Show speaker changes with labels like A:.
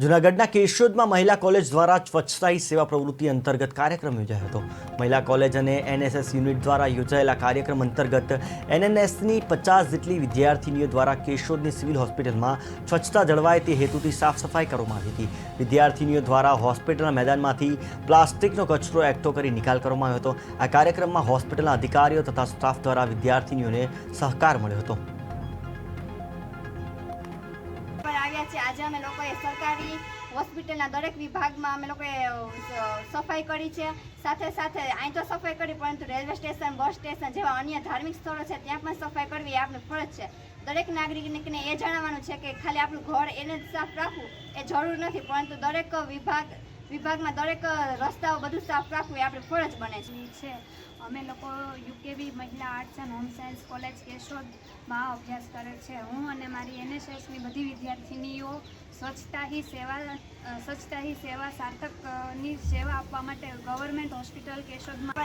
A: જૂનાગઢના કેશોદમાં મહિલા કોલેજ દ્વારા સ્વચ્છતા હી સેવા પ્રવૃત્તિ અંતર્ગત કાર્યક્રમ યોજાયો હતો। મહિલા કોલેજ અને એનએસએસ યુનિટ દ્વારા યોજાયેલા કાર્યક્રમ અંતર્ગત એનએસએસની 50 જેટલી વિદ્યાર્થીનીઓ દ્વારા કેશોદની સિવિલ હોસ્પિટલમાં સ્વચ્છતા જળવાય તે હેતુથી સાફ સફાઈ કરવામાં આવી હતી। વિદ્યાર્થીનીઓ દ્વારા હોસ્પિટલના મેદાનમાંથી પ્લાસ્ટિકનો કચરો એકઠો કરી નિકાલ કરવામાં આવ્યો હતો। આ કાર્યક્રમમાં હોસ્પિટલના અધિકારીઓ તથા સ્ટાફ દ્વારા વિદ્યાર્થીનીઓને સહકાર મળ્યો હતો।
B: આજે અમે લોકોએ સરકારી હોસ્પિટલના દરેક વિભાગમાં અમે લોકોએ સફાઈ કરી છે। સાથે સાથે અહીં તો સફાઈ કરી, પરંતુ રેલવે સ્ટેશન, બસ સ્ટેશન જેવા અન્ય ધાર્મિક સ્થળો છે ત્યાં પણ સફાઈ કરવી એ આપણી ફરજ છે। દરેક નાગરિકને એ જણાવવાનું છે કે ખાલી આપણું ઘર એને જ સાફ રાખવું એ જરૂર નથી, પરંતુ દરેક વિભાગમાં દરેક રસ્તાઓ બધું સાફ રાખવું એ આપણી ફરજ બને છે।
C: અમે લોકો યુકેબી મહિલા arts and home science college કેશોદમાં અભ્યાસ કરે છે। હું અને મારી એનએસએસની બધી વિદ્યાર્થીનીઓ સ્વચ્છતા હી સેવા સાર્થકની સેવા આપવા માટે ગવર્મેન્ટ હોસ્પિટલ કેશોદમાં